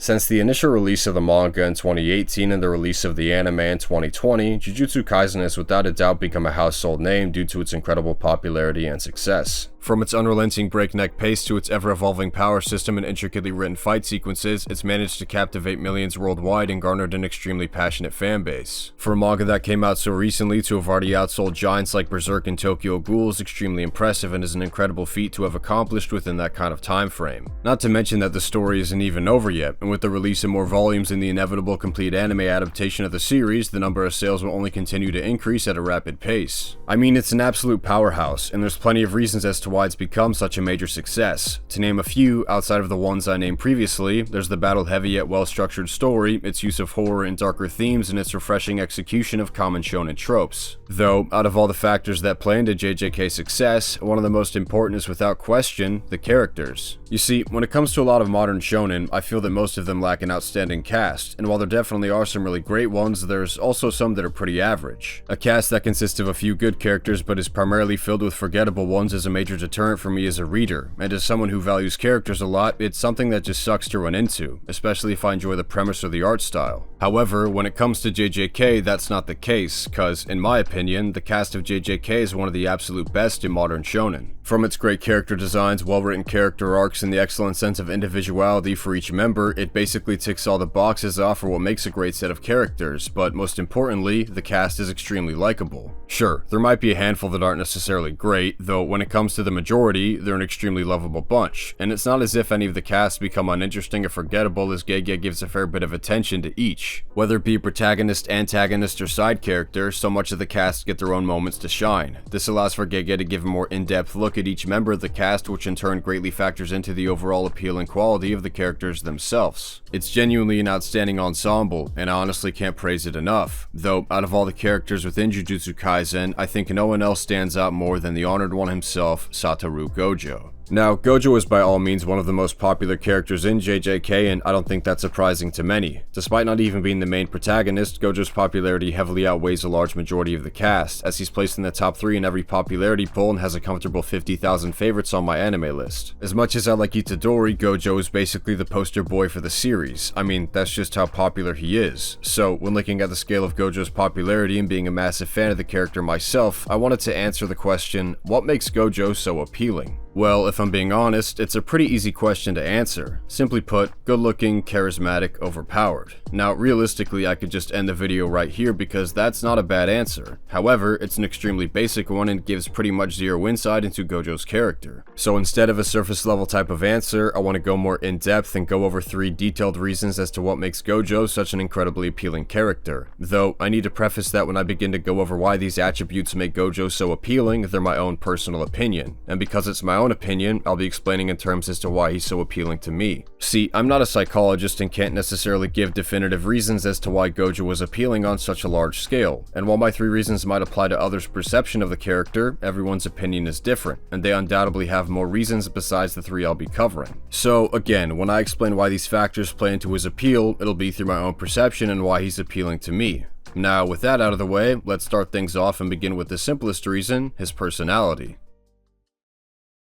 Since the initial release of the manga in 2018 and the release of the anime in 2020, Jujutsu Kaisen has without a doubt become a household name due to its incredible popularity and success. From its unrelenting breakneck pace to its ever-evolving power system and intricately written fight sequences, it's managed to captivate millions worldwide and garnered an extremely passionate fanbase. For a manga that came out so recently to have already outsold giants like Berserk and Tokyo Ghoul is extremely impressive and is an incredible feat to have accomplished within that kind of time frame. Not to mention that the story isn't even over yet, and with the release of more volumes in the inevitable complete anime adaptation of the series, the number of sales will only continue to increase at a rapid pace. I mean, it's an absolute powerhouse, and there's plenty of reasons as to why it's become such a major success. To name a few, outside of the ones I named previously, there's the battle-heavy yet well-structured story, its use of horror and darker themes, and its refreshing execution of common shonen tropes. Though, out of all the factors that play into JJK's success, one of the most important is without question, the characters. You see, when it comes to a lot of modern shonen, I feel that most of them lack an outstanding cast, and while there definitely are some really great ones, there's also some that are pretty average. A cast that consists of a few good characters but is primarily filled with forgettable ones is a major deterrent for me as a reader, and as someone who values characters a lot, it's something that just sucks to run into, especially if I enjoy the premise or the art style. However, when it comes to JJK, that's not the case, cause, in my opinion, the cast of JJK is one of the absolute best in modern shonen. From its great character designs, well-written character arcs, and the excellent sense of individuality for each member, it basically ticks all the boxes off for what makes a great set of characters, but most importantly, the cast is extremely likable. Sure, there might be a handful that aren't necessarily great, though when it comes to the majority, they're an extremely lovable bunch, and it's not as if any of the casts become uninteresting or forgettable as Gege gives a fair bit of attention to each. Whether it be protagonist, antagonist, or side character, so much of the cast get their own moments to shine. This allows for Gege to give a more in-depth look at each member of the cast, which in turn greatly factors into the overall appeal and quality of the characters themselves. It's genuinely an outstanding ensemble, and I honestly can't praise it enough. Though, out of all the characters within Jujutsu Kaisen, I think no one else stands out more than the honored one himself, Satoru Gojo. Now, Gojo is by all means one of the most popular characters in JJK, and I don't think that's surprising to many. Despite not even being the main protagonist, Gojo's popularity heavily outweighs a large majority of the cast, as he's placed in the top 3 in every popularity poll and has a comfortable 50,000 favorites on my anime list. As much as I like Itadori, Gojo is basically the poster boy for the series. I mean, that's just how popular he is. So, when looking at the scale of Gojo's popularity and being a massive fan of the character myself, I wanted to answer the question, what makes Gojo so appealing? Well, if I'm being honest, it's a pretty easy question to answer. Simply put, good-looking, charismatic, overpowered. Now, realistically, I could just end the video right here because that's not a bad answer. However, it's an extremely basic one and gives pretty much zero insight into Gojo's character. So instead of a surface-level type of answer, I want to go more in-depth and go over 3 detailed reasons as to what makes Gojo such an incredibly appealing character. Though, I need to preface that when I begin to go over why these attributes make Gojo so appealing, they're my own personal opinion. And because it's my own opinion, I'll be explaining in terms as to why he's so appealing to me. See, I'm not a psychologist and can't necessarily give definitive reasons as to why Gojo was appealing on such a large scale, and while my 3 reasons might apply to others' perception of the character, everyone's opinion is different, and they undoubtedly have more reasons besides the 3 I'll be covering. So again, when I explain why these factors play into his appeal, it'll be through my own perception and why he's appealing to me. Now, with that out of the way, let's start things off and begin with the simplest reason, his personality.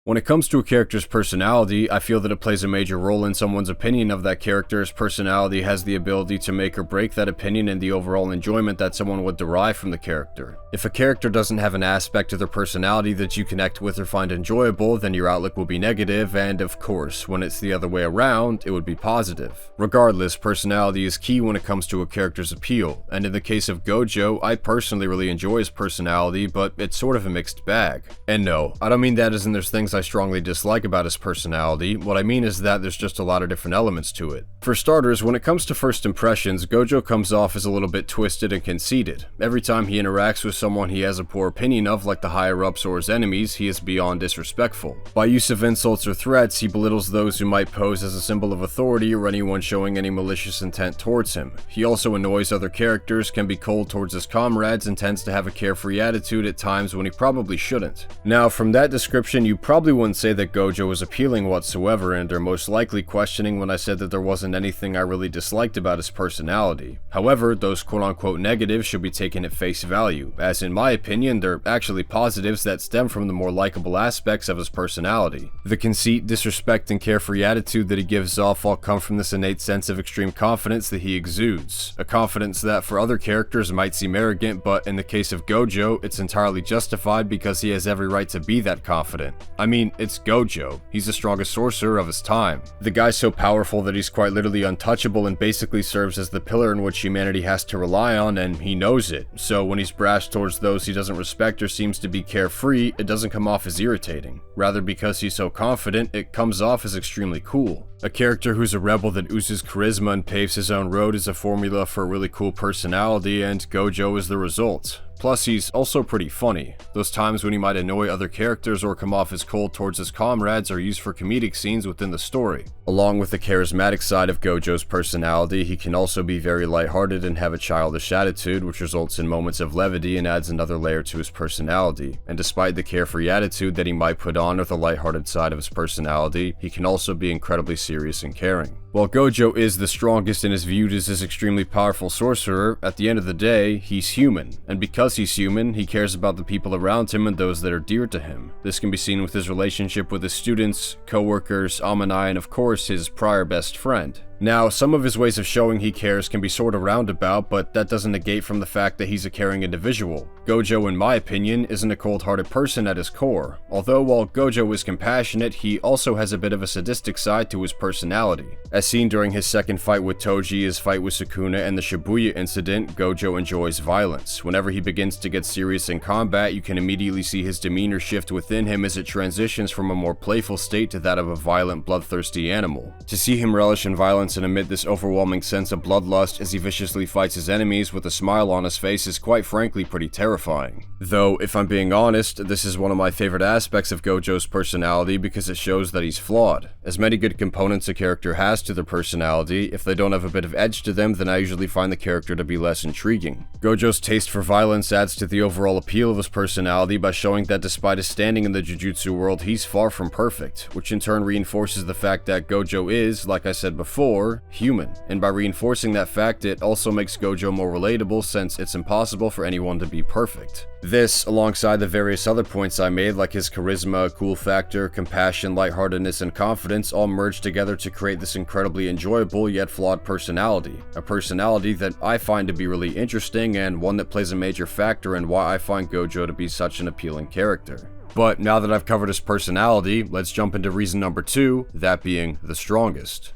When it comes to a character's personality, I feel that it plays a major role in someone's opinion of that character's personality has the ability to make or break that opinion and the overall enjoyment that someone would derive from the character. If a character doesn't have an aspect of their personality that you connect with or find enjoyable, then your outlook will be negative, and of course, when it's the other way around, it would be positive. Regardless, personality is key when it comes to a character's appeal, and in the case of Gojo, I personally really enjoy his personality, but it's sort of a mixed bag. And no, I don't mean that as in there's things I strongly dislike about his personality. What I mean is that there's just a lot of different elements to it. For starters, when it comes to first impressions, Gojo comes off as a little bit twisted and conceited. Every time he interacts with someone he has a poor opinion of, like the higher-ups or his enemies, he is beyond disrespectful. By use of insults or threats, he belittles those who might pose as a symbol of authority or anyone showing any malicious intent towards him. He also annoys other characters, can be cold towards his comrades, and tends to have a carefree attitude at times when he probably shouldn't. Now, from that description, you probably probably wouldn't say that Gojo was appealing whatsoever, and are most likely questioning when I said that there wasn't anything I really disliked about his personality. However, those quote-unquote negatives should be taken at face value, as in my opinion, they're actually positives that stem from the more likable aspects of his personality. The conceit, disrespect, and carefree attitude that he gives off all come from this innate sense of extreme confidence that he exudes. A confidence that for other characters might seem arrogant, but in the case of Gojo, it's entirely justified because he has every right to be that confident. I mean, it's Gojo. He's the strongest sorcerer of his time. The guy's so powerful that he's quite literally untouchable and basically serves as the pillar in which humanity has to rely on, and he knows it. So when he's brash towards those he doesn't respect or seems to be carefree, it doesn't come off as irritating. Rather, because he's so confident, it comes off as extremely cool. A character who's a rebel that oozes charisma and paves his own road is a formula for a really cool personality, and Gojo is the result. Plus, he's also pretty funny. Those times when he might annoy other characters or come off as cold towards his comrades are used for comedic scenes within the story. Along with the charismatic side of Gojo's personality, he can also be very lighthearted and have a childish attitude, which results in moments of levity and adds another layer to his personality. And despite the carefree attitude that he might put on with the lighthearted side of his personality, he can also be incredibly serious and caring. While Gojo is the strongest and is viewed as this extremely powerful sorcerer, at the end of the day, he's human. And because he's human, he cares about the people around him and those that are dear to him. This can be seen with his relationship with his students, co-workers, Amanai, and of course his prior best friend. Now, some of his ways of showing he cares can be sort of roundabout, but that doesn't negate from the fact that he's a caring individual. Gojo, in my opinion, isn't a cold-hearted person at his core. Although while Gojo is compassionate, he also has a bit of a sadistic side to his personality. As seen during his second fight with Toji, his fight with Sukuna, and the Shibuya incident, Gojo enjoys violence. Whenever he begins to get serious in combat, you can immediately see his demeanor shift within him as it transitions from a more playful state to that of a violent, bloodthirsty animal. To see him relish in violence and emit this overwhelming sense of bloodlust as he viciously fights his enemies with a smile on his face is quite frankly pretty terrifying. Though, if I'm being honest, this is one of my favorite aspects of Gojo's personality because it shows that he's flawed. As many good components a character has to their personality, if they don't have a bit of edge to them, then I usually find the character to be less intriguing. Gojo's taste for violence adds to the overall appeal of his personality by showing that despite his standing in the Jujutsu world, he's far from perfect, which in turn reinforces the fact that Gojo is, like I said before, human, and by reinforcing that fact, it also makes Gojo more relatable since it's impossible for anyone to be perfect. This, alongside the various other points I made like his charisma, cool factor, compassion, lightheartedness, and confidence all merge together to create this incredibly enjoyable yet flawed personality. A personality that I find to be really interesting and one that plays a major factor in why I find Gojo to be such an appealing character. But now that I've covered his personality, let's jump into reason number 2, that being the strongest.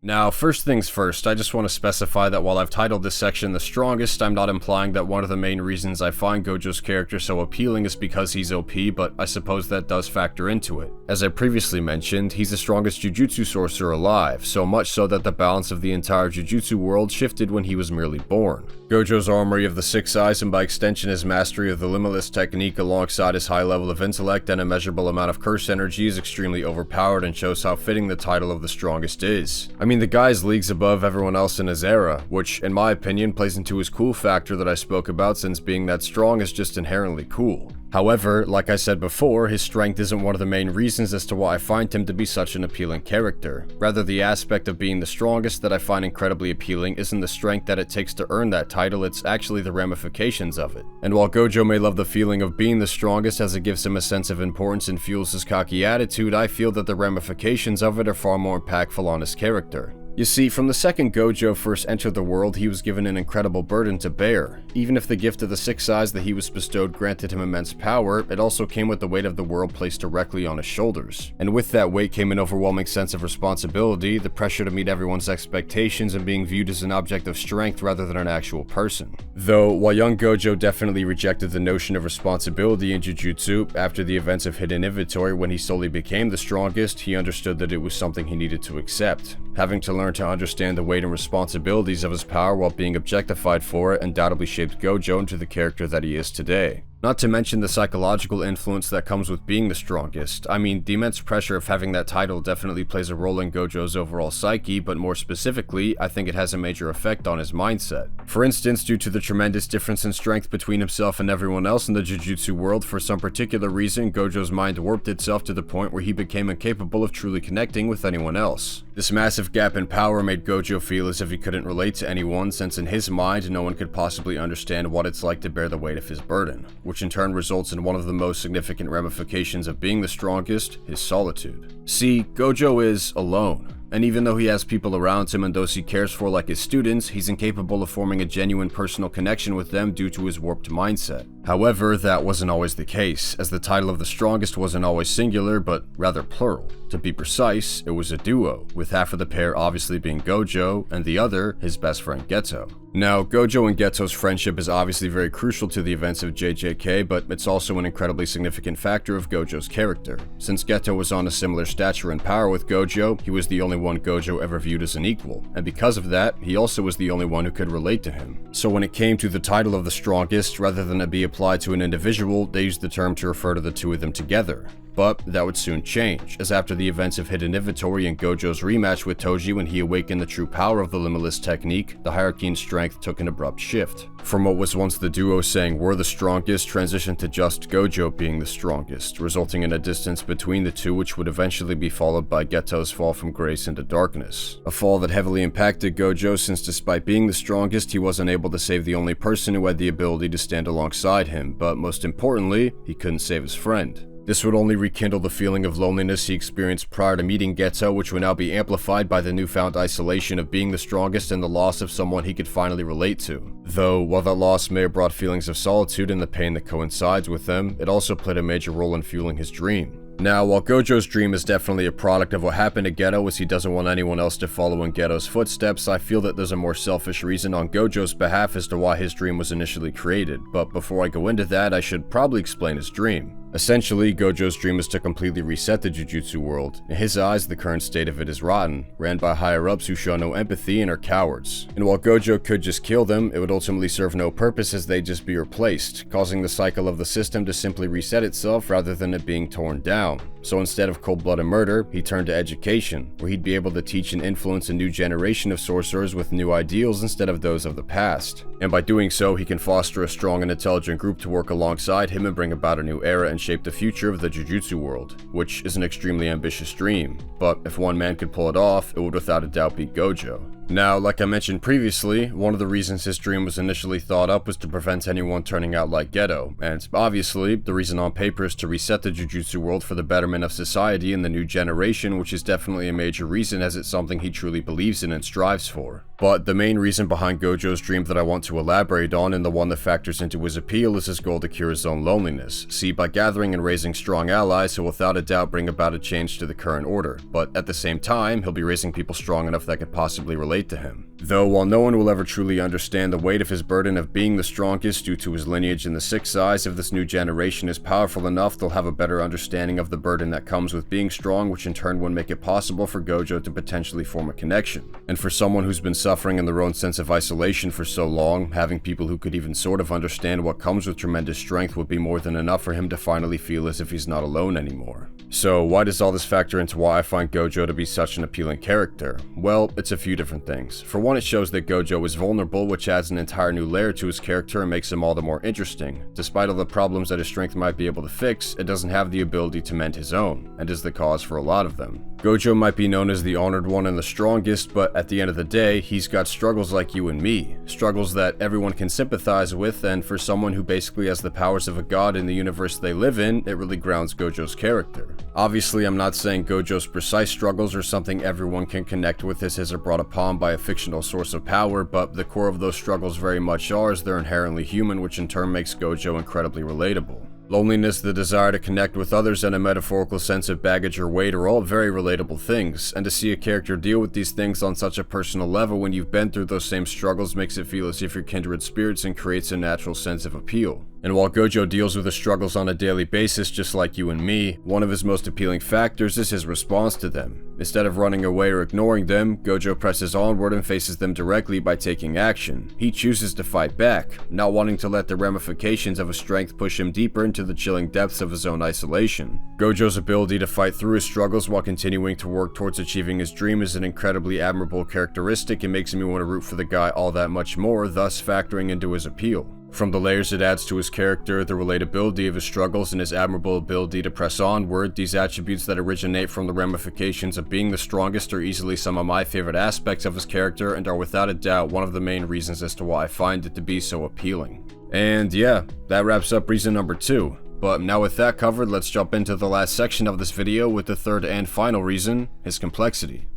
Now, first things first, I just want to specify that while I've titled this section The Strongest, I'm not implying that one of the main reasons I find Gojo's character so appealing is because he's OP, but I suppose that does factor into it. As I previously mentioned, he's the strongest Jujutsu sorcerer alive, so much so that the balance of the entire Jujutsu world shifted when he was merely born. Gojo's armory of the 6 eyes and by extension his mastery of the limitless technique alongside his high level of intellect and immeasurable amount of curse energy is extremely overpowered and shows how fitting the title of the strongest is. I mean, the guy's leagues above everyone else in his era, which in my opinion plays into his cool factor that I spoke about since being that strong is just inherently cool. However, like I said before, his strength isn't one of the main reasons as to why I find him to be such an appealing character. Rather, the aspect of being the strongest that I find incredibly appealing isn't the strength that it takes to earn that title, it's actually the ramifications of it. And while Gojo may love the feeling of being the strongest as it gives him a sense of importance and fuels his cocky attitude, I feel that the ramifications of it are far more impactful on his character. You see, from the second Gojo first entered the world, he was given an incredible burden to bear. Even if the gift of the 6 eyes that he was bestowed granted him immense power, it also came with the weight of the world placed directly on his shoulders. And with that weight came an overwhelming sense of responsibility, the pressure to meet everyone's expectations, and being viewed as an object of strength rather than an actual person. Though, while young Gojo definitely rejected the notion of responsibility in Jujutsu, after the events of Hidden Inventory when he slowly became the strongest, he understood that it was something he needed to accept. Having to learn to understand the weight and responsibilities of his power while being objectified for it undoubtedly shaped Gojo into the character that he is today. Not to mention the psychological influence that comes with being the strongest. I mean, the immense pressure of having that title definitely plays a role in Gojo's overall psyche, but more specifically, I think it has a major effect on his mindset. For instance, due to the tremendous difference in strength between himself and everyone else in the Jujutsu world, for some particular reason, Gojo's mind warped itself to the point where he became incapable of truly connecting with anyone else. This massive gap in power made Gojo feel as if he couldn't relate to anyone, since in his mind, no one could possibly understand what it's like to bear the weight of his burden, which in turn results in one of the most significant ramifications of being the strongest, his solitude. See, Gojo is alone. And even though he has people around him and those he cares for like his students, he's incapable of forming a genuine personal connection with them due to his warped mindset. However, that wasn't always the case, as the title of the strongest wasn't always singular, but rather plural. To be precise, it was a duo, with half of the pair obviously being Gojo, and the other his best friend Geto. Now, Gojo and Geto's friendship is obviously very crucial to the events of JJK, but it's also an incredibly significant factor of Gojo's character. Since Geto was on a similar stature and power with Gojo, he was the only one Gojo ever viewed as an equal, and because of that, he also was the only one who could relate to him. So when it came to the title of the strongest, rather than it be applied to an individual, they used the term to refer to the two of them together. But that would soon change, as after the events of Hidden Inventory and Gojo's rematch with Toji when he awakened the true power of the Limitless technique, the hierarchy in strength took an abrupt shift. From what was once the duo saying we're the strongest transitioned to just Gojo being the strongest, resulting in a distance between the two which would eventually be followed by Geto's fall from grace into darkness. A fall that heavily impacted Gojo since despite being the strongest, he wasn't able to save the only person who had the ability to stand alongside him, but most importantly, he couldn't save his friend. This would only rekindle the feeling of loneliness he experienced prior to meeting Geto, which would now be amplified by the newfound isolation of being the strongest and the loss of someone he could finally relate to. Though, while that loss may have brought feelings of solitude and the pain that coincides with them, it also played a major role in fueling his dream. Now, while Gojo's dream is definitely a product of what happened to Geto as he doesn't want anyone else to follow in Geto's footsteps, I feel that there's a more selfish reason on Gojo's behalf as to why his dream was initially created, but before I go into that, I should probably explain his dream. Essentially, Gojo's dream is to completely reset the Jujutsu world. In his eyes, the current state of it is rotten, ran by higher-ups who show no empathy and are cowards. And while Gojo could just kill them, it would ultimately serve no purpose as they'd just be replaced, causing the cycle of the system to simply reset itself rather than it being torn down. So instead of cold-blooded murder, he turned to education, where he'd be able to teach and influence a new generation of sorcerers with new ideals instead of those of the past. And by doing so, he can foster a strong and intelligent group to work alongside him and bring about a new era and shape the future of the Jujutsu world, which is an extremely ambitious dream. But if one man could pull it off, it would without a doubt be Gojo. Now, like I mentioned previously, one of the reasons his dream was initially thought up was to prevent anyone turning out like Geto, and obviously, the reason on paper is to reset the Jujutsu world for the betterment of society and the new generation, which is definitely a major reason as it's something he truly believes in and strives for. But the main reason behind Gojo's dream that I want to elaborate on, and the one that factors into his appeal, is his goal to cure his own loneliness. See, by gathering and raising strong allies, he'll without a doubt bring about a change to the current order, but at the same time, he'll be raising people strong enough that could possibly relate to him. Though, while no one will ever truly understand the weight of his burden of being the strongest due to his lineage in the Six Eyes, if this new generation is powerful enough, they'll have a better understanding of the burden that comes with being strong, which in turn would make it possible for Gojo to potentially form a connection. And for someone who's been suffering in their own sense of isolation for so long, having people who could even sort of understand what comes with tremendous strength would be more than enough for him to finally feel as if he's not alone anymore. So why does all this factor into why I find Gojo to be such an appealing character? Well, it's a few different things. For one, it shows that Gojo is vulnerable, which adds an entire new layer to his character and makes him all the more interesting. Despite all the problems that his strength might be able to fix, it doesn't have the ability to mend his own, and is the cause for a lot of them. Gojo might be known as the honored one and the strongest, but at the end of the day, he's got struggles like you and me. Struggles that everyone can sympathize with, and for someone who basically has the powers of a god in the universe they live in, it really grounds Gojo's character. Obviously, I'm not saying Gojo's precise struggles are something everyone can connect with as his are brought upon by a fictional source of power, but the core of those struggles very much are as they're inherently human, which in turn makes Gojo incredibly relatable. Loneliness, the desire to connect with others, and a metaphorical sense of baggage or weight are all very relatable things, and to see a character deal with these things on such a personal level when you've been through those same struggles makes it feel as if you're kindred spirits and creates a natural sense of appeal. And while Gojo deals with his struggles on a daily basis just like you and me, one of his most appealing factors is his response to them. Instead of running away or ignoring them, Gojo presses onward and faces them directly by taking action. He chooses to fight back, not wanting to let the ramifications of his strength push him deeper into the chilling depths of his own isolation. Gojo's ability to fight through his struggles while continuing to work towards achieving his dream is an incredibly admirable characteristic and makes me want to root for the guy all that much more, thus factoring into his appeal. From the layers it adds to his character, the relatability of his struggles, and his admirable ability to press onward, these attributes that originate from the ramifications of being the strongest are easily some of my favorite aspects of his character and are without a doubt one of the main reasons as to why I find it to be so appealing. And yeah, that wraps up reason number 2. But now with that covered, let's jump into the last section of this video with the third and final reason, his complexity.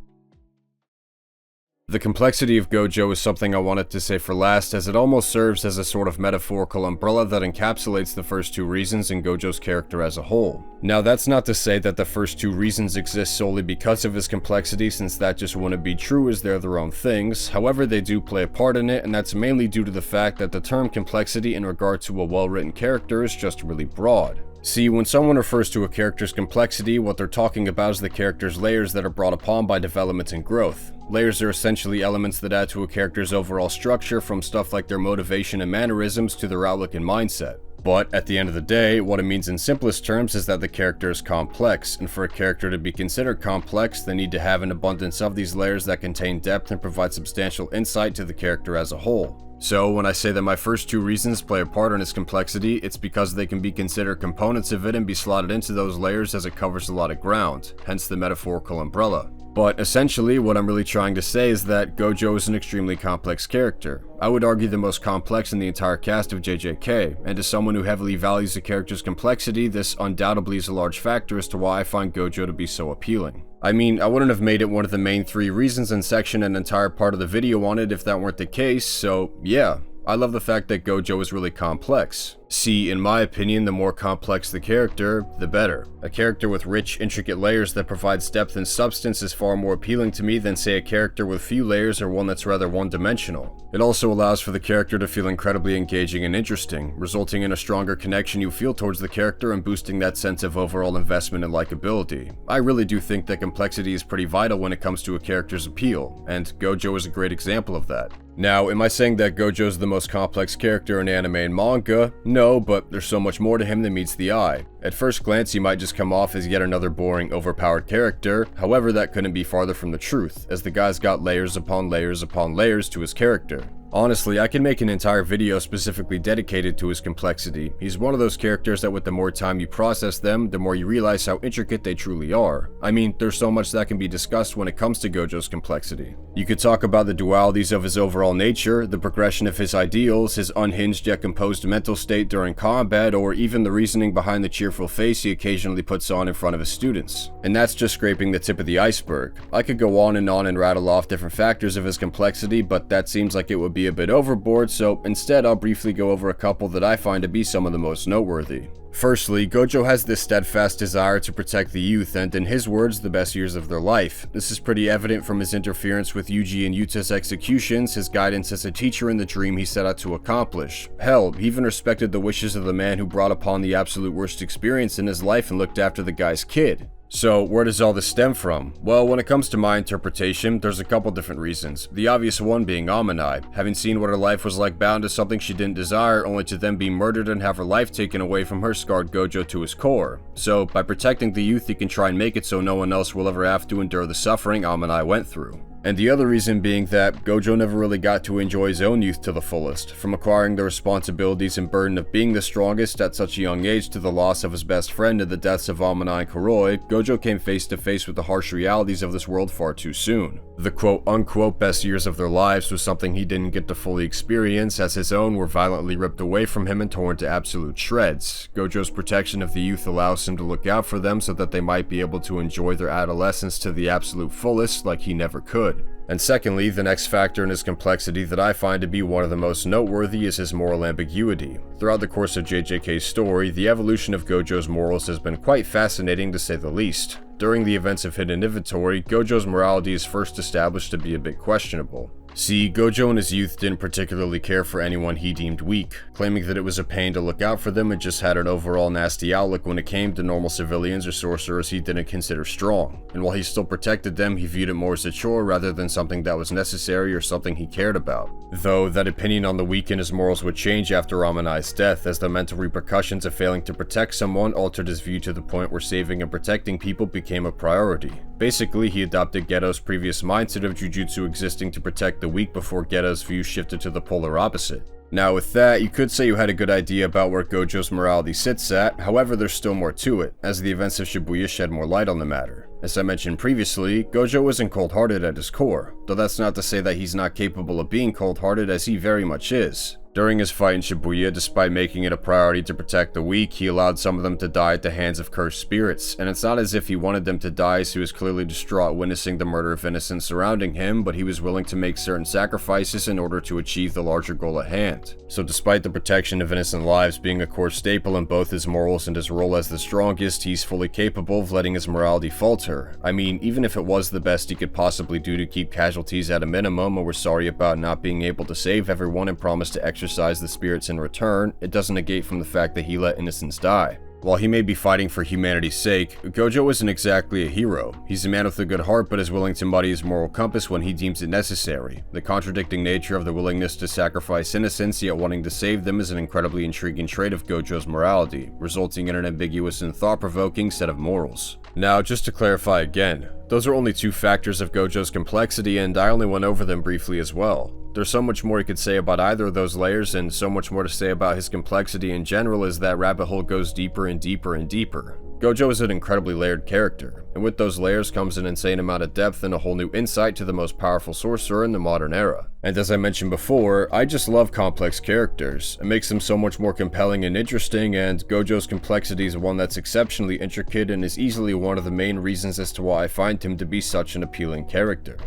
The complexity of Gojo is something I wanted to say for last, as it almost serves as a sort of metaphorical umbrella that encapsulates the first 2 reasons and Gojo's character as a whole. Now that's not to say that the first 2 reasons exist solely because of his complexity, since that just wouldn't be true as they're their own things. However, they do play a part in it, and that's mainly due to the fact that the term complexity in regard to a well-written character is just really broad. See, when someone refers to a character's complexity, what they're talking about is the character's layers that are brought upon by development and growth. Layers are essentially elements that add to a character's overall structure, from stuff like their motivation and mannerisms to their outlook and mindset. But at the end of the day, what it means in simplest terms is that the character is complex, and for a character to be considered complex, they need to have an abundance of these layers that contain depth and provide substantial insight to the character as a whole. So when I say that my first 2 reasons play a part in its complexity, it's because they can be considered components of it and be slotted into those layers as it covers a lot of ground, hence the metaphorical umbrella. But essentially, what I'm really trying to say is that Gojo is an extremely complex character. I would argue the most complex in the entire cast of JJK, and as someone who heavily values a character's complexity, this undoubtedly is a large factor as to why I find Gojo to be so appealing. I mean, I wouldn't have made it one of the main 3 reasons and section an entire part of the video on it if that weren't the case, so yeah. I love the fact that Gojo is really complex. See, in my opinion, the more complex the character, the better. A character with rich, intricate layers that provides depth and substance is far more appealing to me than, say, a character with few layers or one that's rather one-dimensional. It also allows for the character to feel incredibly engaging and interesting, resulting in a stronger connection you feel towards the character and boosting that sense of overall investment and likability. I really do think that complexity is pretty vital when it comes to a character's appeal, and Gojo is a great example of that. Now, am I saying that Gojo is the most complex character in anime and manga? No, but there's so much more to him than meets the eye. At first glance, he might just come off as yet another boring, overpowered character. However, that couldn't be farther from the truth, as the guy's got layers upon layers upon layers to his character. Honestly, I can make an entire video specifically dedicated to his complexity. He's one of those characters that with the more time you process them, the more you realize how intricate they truly are. I mean, there's so much that can be discussed when it comes to Gojo's complexity. You could talk about the dualities of his overall nature, the progression of his ideals, his unhinged yet composed mental state during combat, or even the reasoning behind the cheerful face he occasionally puts on in front of his students. And that's just scraping the tip of the iceberg. I could go on and rattle off different factors of his complexity, but that seems like it would be a bit overboard, so instead I'll briefly go over a couple that I find to be some of the most noteworthy. Firstly, Gojo has this steadfast desire to protect the youth and, in his words, the best years of their life. This is pretty evident from his interference with Yuji and Yuta's executions, his guidance as a teacher in the dream he set out to accomplish. Hell, he even respected the wishes of the man who brought upon the absolute worst experience in his life and looked after the guy's kid. So, where does all this stem from? Well, when it comes to my interpretation, there's a couple different reasons. The obvious one being Amanai, having seen what her life was like bound to something she didn't desire, only to then be murdered and have her life taken away from her, scarred Gojo to his core. So, by protecting the youth, he can try and make it so no one else will ever have to endure the suffering Amanai went through. And the other reason being that Gojo never really got to enjoy his own youth to the fullest. From acquiring the responsibilities and burden of being the strongest at such a young age to the loss of his best friend and the deaths of Amanai and Kuroi, Gojo came face to face with the harsh realities of this world far too soon. The quote-unquote best years of their lives was something he didn't get to fully experience, as his own were violently ripped away from him and torn to absolute shreds. Gojo's protection of the youth allows him to look out for them so that they might be able to enjoy their adolescence to the absolute fullest like he never could. And secondly, the next factor in his complexity that I find to be one of the most noteworthy is his moral ambiguity. Throughout the course of JJK's story, the evolution of Gojo's morals has been quite fascinating to say the least. During the events of Hidden Inventory, Gojo's morality is first established to be a bit questionable. See, Gojo in his youth didn't particularly care for anyone he deemed weak, claiming that it was a pain to look out for them and just had an overall nasty outlook when it came to normal civilians or sorcerers he didn't consider strong. And while he still protected them, he viewed it more as a chore rather than something that was necessary or something he cared about. Though, that opinion on the weak and his morals would change after Amanai's death, as the mental repercussions of failing to protect someone altered his view to the point where saving and protecting people became a priority. Basically, he adopted Geto's previous mindset of Jujutsu existing to protect the weak before Geto's view shifted to the polar opposite. Now with that, you could say you had a good idea about where Gojo's morality sits at, however there's still more to it, as the events of Shibuya shed more light on the matter. As I mentioned previously, Gojo isn't cold-hearted at his core, though that's not to say that he's not capable of being cold-hearted, as he very much is. During his fight in Shibuya, despite making it a priority to protect the weak, he allowed some of them to die at the hands of cursed spirits, and it's not as if he wanted them to die as he was clearly distraught witnessing the murder of innocents surrounding him, but he was willing to make certain sacrifices in order to achieve the larger goal at hand. So despite the protection of innocent lives being a core staple in both his morals and his role as the strongest, he's fully capable of letting his morality falter. I mean, even if it was the best he could possibly do to keep casualties at a minimum, or was sorry about not being able to save everyone and promised to exercise the spirits in return, it doesn't negate from the fact that he let innocents die. While he may be fighting for humanity's sake, Gojo isn't exactly a hero. He's a man with a good heart but is willing to muddy his moral compass when he deems it necessary. The contradicting nature of the willingness to sacrifice innocents yet wanting to save them is an incredibly intriguing trait of Gojo's morality, resulting in an ambiguous and thought-provoking set of morals. Now, just to clarify again, those are only two factors of Gojo's complexity, and I only went over them briefly as well. There's so much more you could say about either of those layers, and so much more to say about his complexity in general as that rabbit hole goes deeper and deeper and deeper. Gojo is an incredibly layered character, and with those layers comes an insane amount of depth and a whole new insight to the most powerful sorcerer in the modern era. And as I mentioned before, I just love complex characters. It makes them so much more compelling and interesting, and Gojo's complexity is one that's exceptionally intricate and is easily one of the main reasons as to why I find him to be such an appealing character.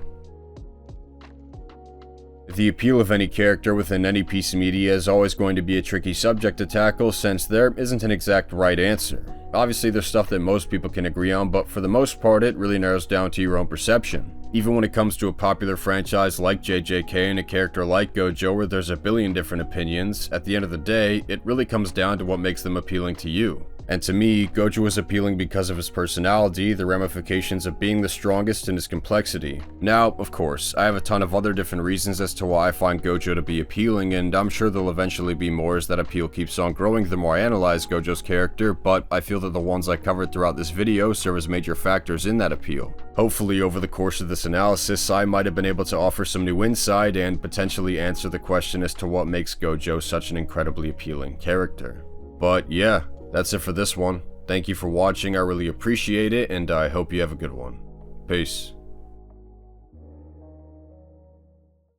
The appeal of any character within any piece of media is always going to be a tricky subject to tackle, since there isn't an exact right answer. Obviously there's stuff that most people can agree on, but for the most part it really narrows down to your own perception. Even when it comes to a popular franchise like JJK and a character like Gojo where there's a billion different opinions, at the end of the day, it really comes down to what makes them appealing to you. And to me, Gojo is appealing because of his personality, the ramifications of being the strongest, and his complexity. Now, of course, I have a ton of other different reasons as to why I find Gojo to be appealing, and I'm sure there'll eventually be more as that appeal keeps on growing the more I analyze Gojo's character, but I feel that the ones I covered throughout this video serve as major factors in that appeal. Hopefully, over the course of this analysis, I might have been able to offer some new insight and potentially answer the question as to what makes Gojo such an incredibly appealing character. But yeah, that's it for this one. Thank you for watching, I really appreciate it, and I hope you have a good one. Peace.